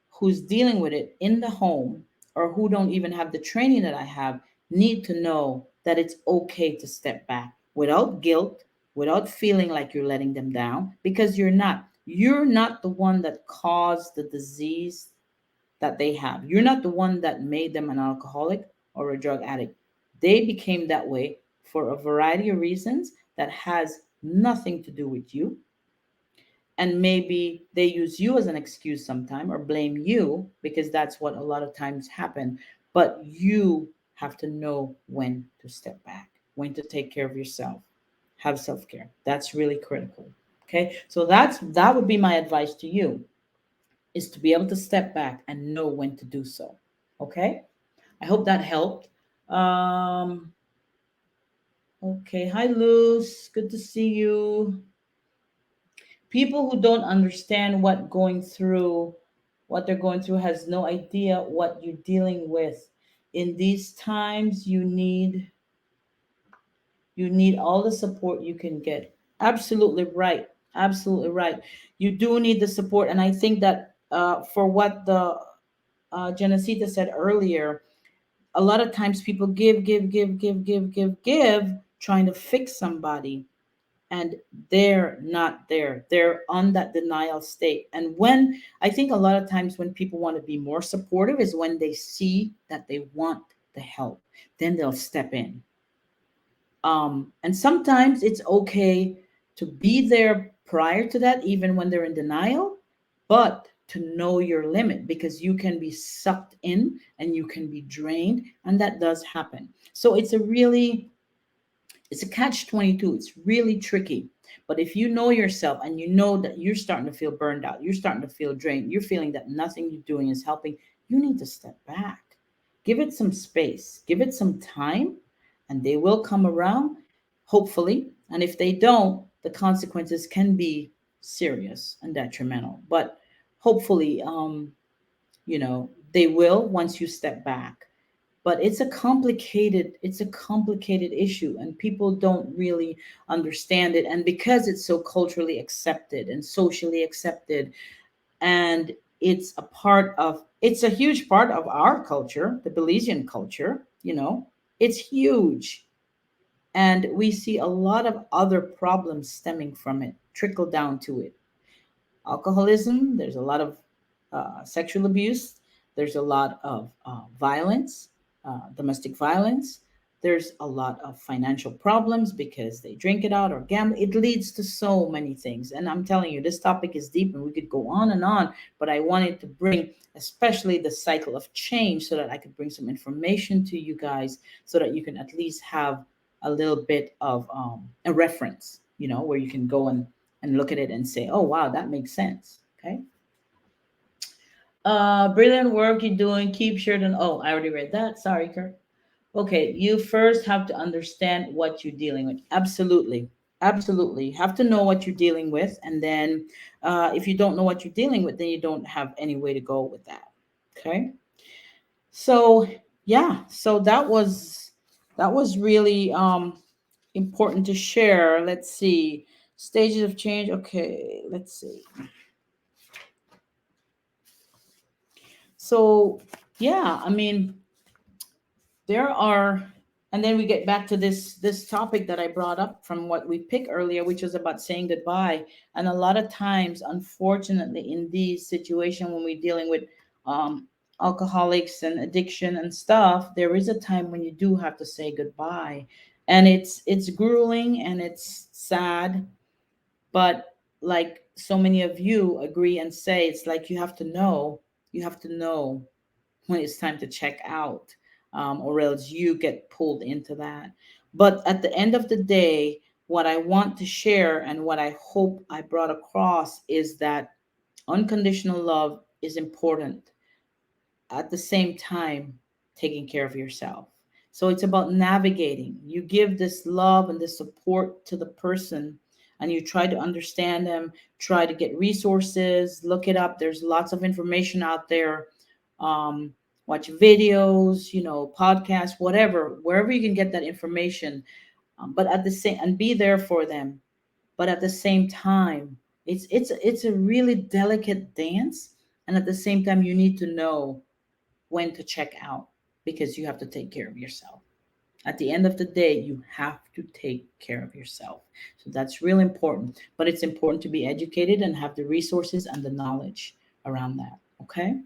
who's dealing with it in the home or who don't even have the training that I have need to know that it's okay to step back without guilt, without feeling like you're letting them down, because you're not. You're not the one that caused the disease that they have. You're not the one that made them an alcoholic or a drug addict. They became that way for a variety of reasons that has nothing to do with you, and maybe they use you as an excuse sometime or blame you because that's what a lot of times happen. But you have to know when to step back, when to take care of yourself, have self-care. That's really critical. Okay, so that would be my advice to you, is to be able to step back and know when to do so. Okay, I hope that helped. Okay, hi Luz, good to see you. People who don't understand what they're going through has no idea what you're dealing with. In these times, you need all the support you can get. Absolutely right. Absolutely right. You do need the support, and I think that for what the Genesita said earlier, a lot of times people give, trying to fix somebody, and they're not there. They're on that denial state. And when I think a lot of times when people want to be more supportive is when they see that they want the help, then they'll step in. And sometimes it's okay. to be there prior to that, even when they're in denial, but to know your limit, because you can be sucked in and you can be drained, and that does happen. So it's a catch 22. It's really tricky. But if you know yourself and you know that you're starting to feel burned out, you're starting to feel drained, you're feeling that nothing you're doing is helping, you need to step back. Give it some space, give it some time, and they will come around, hopefully. And if they don't, the consequences can be serious and detrimental. But hopefully, they will once you step back. But it's a complicated issue, and people don't really understand it. And because it's so culturally accepted and socially accepted, and it's a huge part of our culture, the Belizean culture, it's huge. And we see a lot of other problems stemming from it trickle down to it. Alcoholism, there's a lot of sexual abuse, there's a lot of violence, domestic violence, there's a lot of financial problems because they drink it out or gamble. It leads to so many things. And I'm telling you, this topic is deep and we could go on and on, but I wanted to bring especially the cycle of change so that I could bring some information to you guys so that you can at least have a little bit of a reference, where you can go and look at it and say, oh, wow, that makes sense. Okay. Brilliant work you're doing. Keep sure to, oh, I already read that. Sorry, Kurt. Okay. You first have to understand what you're dealing with. Absolutely. Absolutely. You have to know what you're dealing with. And then if you don't know what you're dealing with, then you don't have any way to go with that. Okay. So yeah, so that was really important to share. Let's see. Stages of change. Okay, let's see. So, yeah, I mean, there are, and then we get back to this topic that I brought up from what we picked earlier, which was about saying goodbye. And a lot of times, unfortunately, in these situations when we're dealing with alcoholics and addiction and stuff, there is a time when you do have to say goodbye, and it's grueling and it's sad. But like so many of you agree and say, it's like you have to know when it's time to check out, or else you get pulled into that. But at the end of the day, what I want to share and what I hope I brought across is that unconditional love is important, at the same time taking care of yourself. So it's about navigating. You give this love and this support to the person, and you try to understand them, try to get resources, look it up. There's lots of information out there. Um, Watch videos, podcasts, whatever, wherever you can get that information. But at the same, and be there for them. But at the same time, it's a really delicate dance, and at the same time, you need to know when to check out, because you have to take care of yourself. At the end of the day, you have to take care of yourself. So that's really important. But it's important to be educated and have the resources and the knowledge around that. Okay.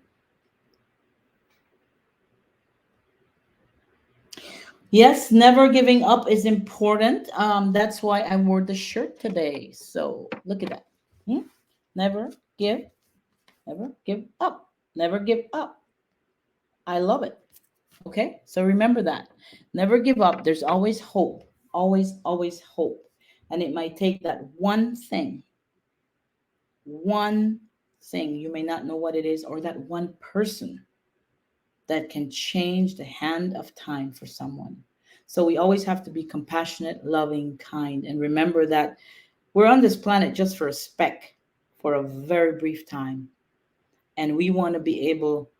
Yes, never giving up is important. That's why I wore the shirt today. So look at that. Hmm? Never give, never give up. Never give up. I love it. Okay, so remember that. Never give up. There's always hope. Always, always hope. And it might take that one thing, you may not know what it is, or that one person that can change the hand of time for someone. So we always have to be compassionate, loving, kind, and remember that we're on this planet just for a speck, for a very brief time. And we want to be able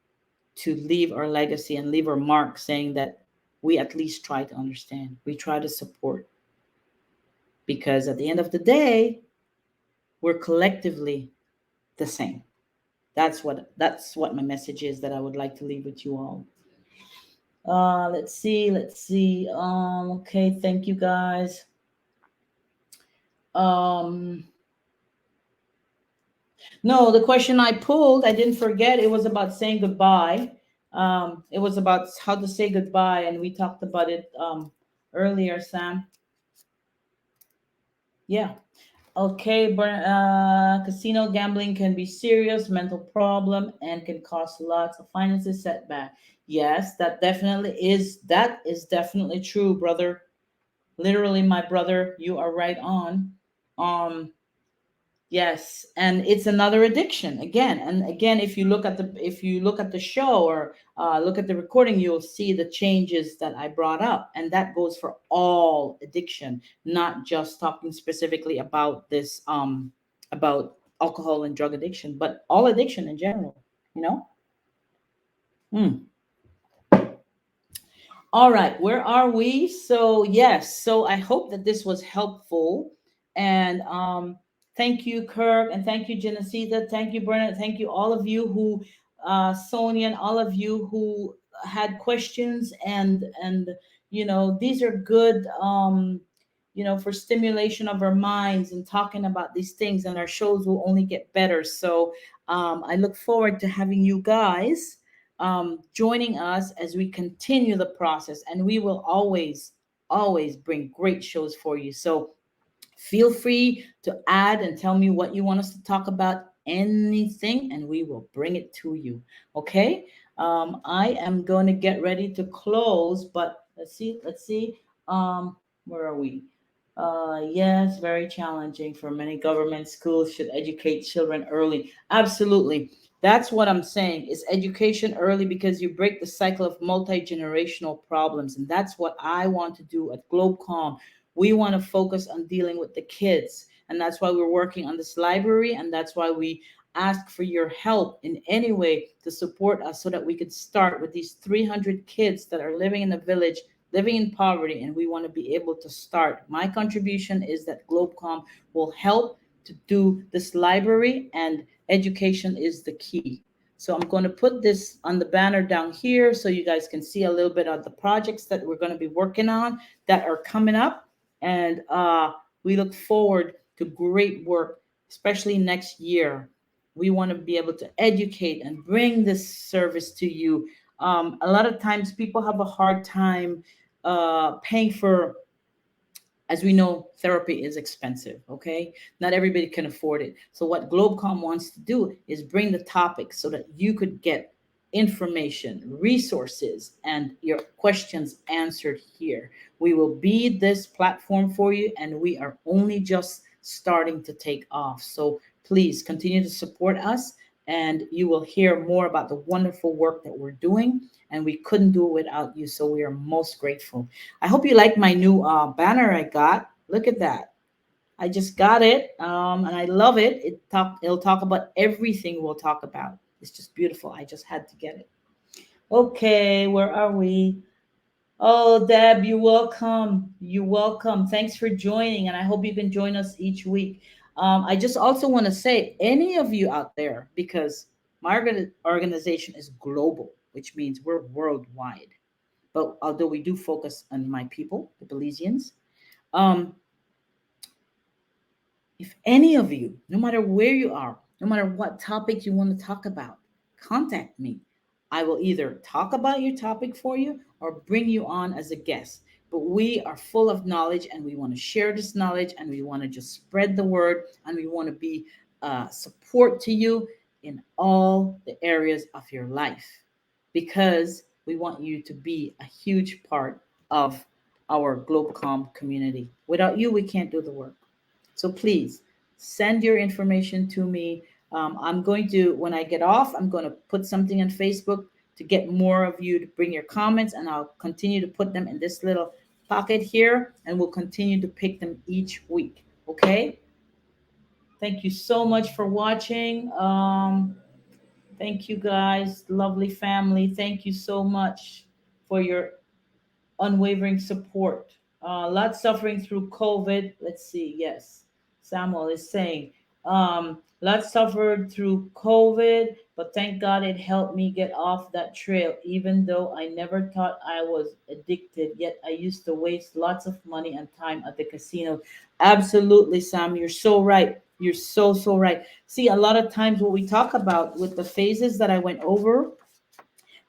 to leave our legacy and leave our mark, saying that we at least try to understand, we try to support, because at the end of the day, we're collectively the same. That's what my message is that I would like to leave with you all. Let's see. Okay, thank you guys. Um, no, the question I pulled, I didn't forget. It was about saying goodbye. It was about how to say goodbye, and we talked about it earlier, Sam. Yeah. Okay, casino gambling can be serious mental problem and can cost lots of finances setback. Yes, that is definitely true, brother. Literally, my brother, you are right on. Um, Yes, and it's another addiction again. And again, if you look at the show or look at the recording, you'll see the changes that I brought up, and that goes for all addiction, not just talking specifically about this about alcohol and drug addiction, but all addiction in general. You know. Hmm. All right, where are we? So, yes, so I hope that this was helpful. And thank you, Kirk, and thank you, Genesita. Thank you, Bernard. Thank you, all of you who, Sonia, and all of you who had questions. And these are good, for stimulation of our minds and talking about these things, and our shows will only get better. So I look forward to having you guys joining us as we continue the process. And we will always bring great shows for you. So feel free to add and tell me what you want us to talk about, anything, and we will bring it to you. Okay. I am going to get ready to close, but let's see. Where are we? Yes, very challenging for many government schools should educate children early. Absolutely. That's what I'm saying is education early, because you break the cycle of multi-generational problems. And that's what I want to do at Globecom. We want to focus on dealing with the kids. And that's why we're working on this library. And that's why we ask for your help in any way to support us so that we could start with these 300 kids that are living in the village, living in poverty, and we want to be able to start. My contribution is that Globecom will help to do this library, and education is the key. So I'm going to put this on the banner down here so you guys can see a little bit of the projects that we're going to be working on that are coming up. And we look forward to great work, especially next year. We want to be able to educate and bring this service to you. A lot of times people have a hard time paying for, as we know, therapy is expensive. Okay, not everybody can afford it. So what Globecom wants to do is bring the topic so that you could get information, resources, and your questions answered here. We will be this platform for you, and we are only just starting to take off. So please continue to support us, and you will hear more about the wonderful work that we're doing, and we couldn't do it without you. So we are most grateful. I hope you like my new banner I got. Look at that. I just got it, and I love it. It'll talk about everything we'll talk about. It's just beautiful. I just had to get it. Okay, where are we? Oh, Deb, you're welcome. You're welcome. Thanks for joining, and I hope you can join us each week. I just also want to say, any of you out there, because my organization is global, which means we're worldwide. But although we do focus on my people, the Belizeans, um, if any of you, no matter where you are, no matter what topic you want to talk about, contact me. I will either talk about your topic for you or bring you on as a guest. But we are full of knowledge, and we want to share this knowledge, and we want to just spread the word, and we want to be support to you in all the areas of your life, because we want you to be a huge part of our Globecom community. Without you, we can't do the work. So please send your information to me. I'm going to, when I get off, I'm going to put something on Facebook to get more of you to bring your comments, and I'll continue to put them in this little pocket here, and we'll continue to pick them each week. Okay? Thank you so much for watching. Thank you guys, lovely family. Thank you so much for your unwavering support. Lots suffering through COVID. Let's see. Yes, Samuel is saying, lots suffered through COVID, but thank God it helped me get off that trail. Even though I never thought I was addicted, yet I used to waste lots of money and time at the casino. Absolutely, Sam. You're so right. You're so right. See, a lot of times what we talk about with the phases that I went over,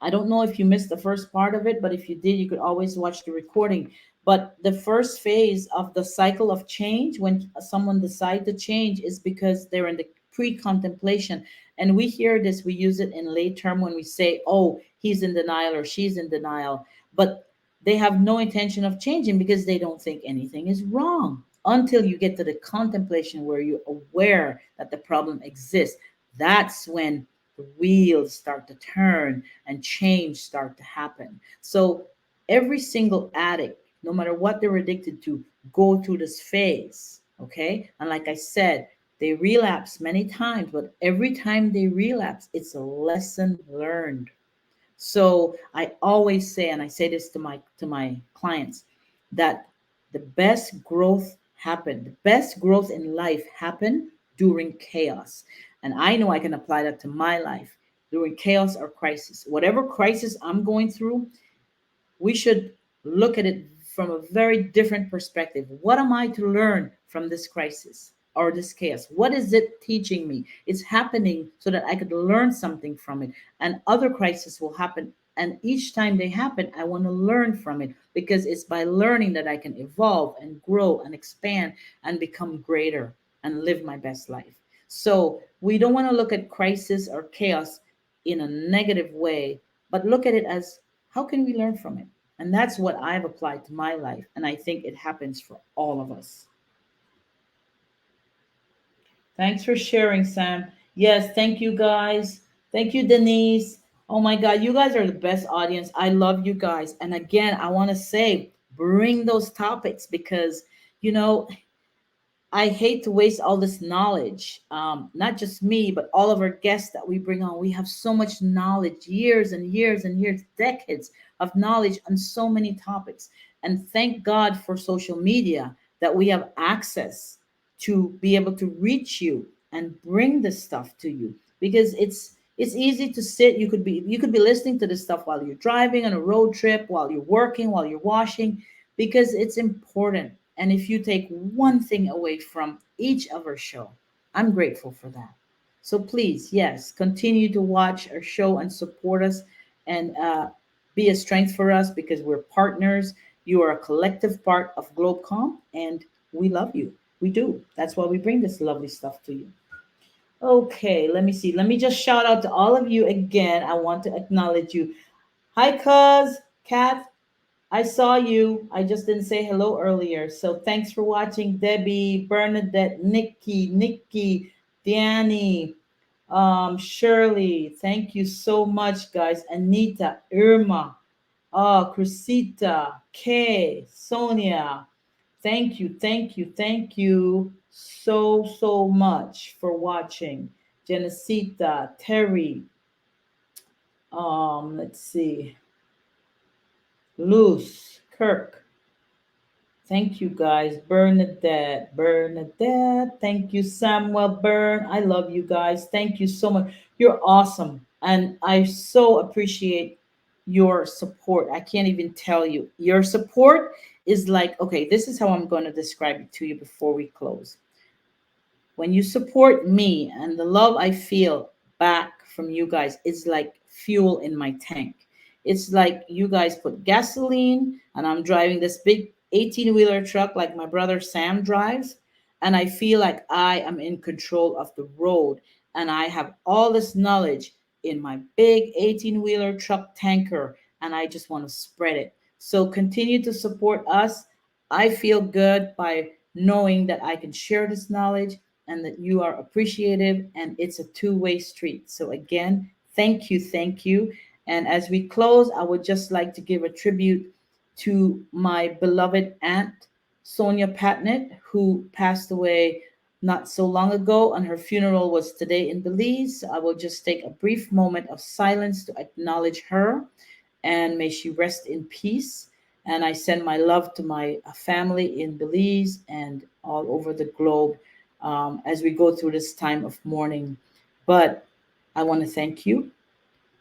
I don't know if you missed the first part of it, but if you did, you could always watch the recording. But the first phase of the cycle of change, when someone decides to change, is because they're in the pre-contemplation. And we hear this, we use it in late term when we say, oh, he's in denial or she's in denial. But they have no intention of changing because they don't think anything is wrong until you get to the contemplation where you're aware that the problem exists. That's when the wheels start to turn and change start to happen. So every single addict, no matter what they're addicted to, go through this phase. Okay. And like I said, they relapse many times, but every time they relapse, it's a lesson learned. So I always say, and I say this to my clients, that the best growth the best growth in life happen during chaos. And I know I can apply that to my life during chaos or crisis. Whatever crisis I'm going through, we should look at it from a very different perspective. What am I to learn from this crisis or this chaos? What is it teaching me? It's happening so that I could learn something from it. And other crises will happen. And each time they happen, I want to learn from it because it's by learning that I can evolve and grow and expand and become greater and live my best life. So we don't want to look at crisis or chaos in a negative way, but look at it as how can we learn from it? And that's what I've applied to my life. And I think it happens for all of us. Thanks for sharing, Sam. Yes, thank you guys. Thank you, Denise. Oh my God, you guys are the best audience. I love you guys. And again, I want to say, bring those topics because, you know, I hate to waste all this knowledge. Not just me, but all of our guests that we bring on. We have so much knowledge, years and years and years, decades of knowledge on so many topics. And thank God for social media that we have access to be able to reach you and bring this stuff to you because it's easy to sit. You could be listening to this stuff while you're driving on a road trip, while you're working, while you're washing, because it's important. And if you take one thing away from each of our show, I'm grateful for that. So please, yes, continue to watch our show and support us and be a strength for us because we're partners. You are a collective part of Globecom and we love you. We do. That's why we bring this lovely stuff to you. Okay, let me see. Let me just shout out to all of you again. I want to acknowledge you. Hi, Cuz, Kath, I saw you. I just didn't say hello earlier. So thanks for watching, Debbie, Bernadette, Nikki, Danny, Shirley. Thank you so much, guys. Anita, Irma, Cressita, Kay, Sonia. Thank you so much for watching. Genesita, Terry, let's see, Luce, Kirk. Thank you guys. Bernadette. Thank you, Samuel Byrne. I love you guys. Thank you so much. You're awesome. And I so appreciate your support. I can't even tell you. Your support is like, okay, this is how I'm going to describe it to you before we close. When you support me and the love I feel back from you guys is like fuel in my tank. It's like you guys put gasoline and I'm driving this big 18-wheeler truck like my brother Sam drives. And I feel like I am in control of the road and I have all this knowledge in my big 18-wheeler truck tanker and I just want to spread it. So continue to support us. I feel good by knowing that I can share this knowledge and that you are appreciative and it's a two-way street. So again, thank you. And as we close, I would just like to give a tribute to my beloved aunt, Sonia Patnett, who passed away not so long ago, and her funeral was today in Belize. I will just take a brief moment of silence to acknowledge her, and may she rest in peace. And I send my love to my family in Belize and all over the globe as we go through this time of mourning. But I want to thank you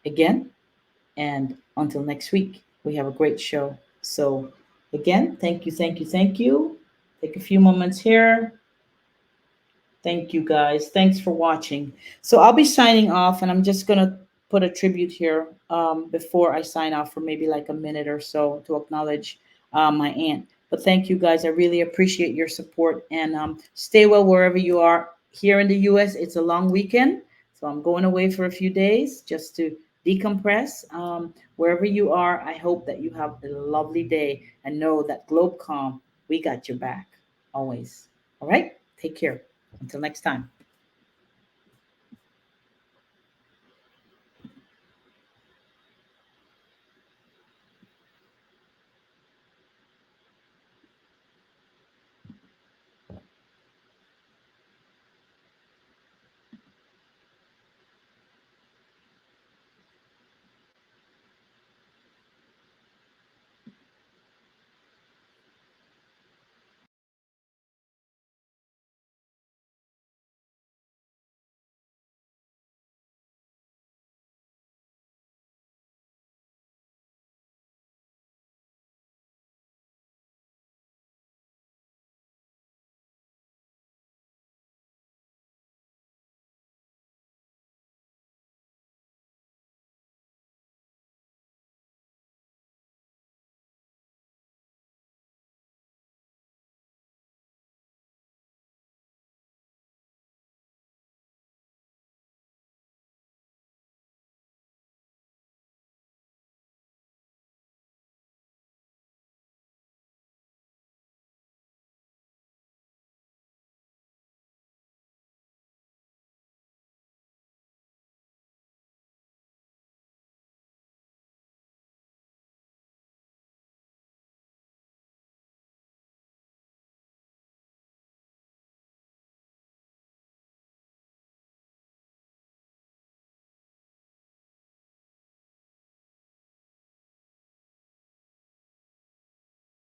again. And until next week, we have a great show. So, again, thank you. Take a few moments here. Thank you guys. Thanks for watching. So, I'll be signing off, and I'm just going to put a tribute here before I sign off for maybe like a minute or so to acknowledge my aunt. But thank you guys. I really appreciate your support, and stay well wherever you are. Here in the U.S., it's a long weekend, so I'm going away for a few days just to decompress. Wherever you are, I hope that you have a lovely day and know that Globecom, we got your back always. All right, take care. Until next time.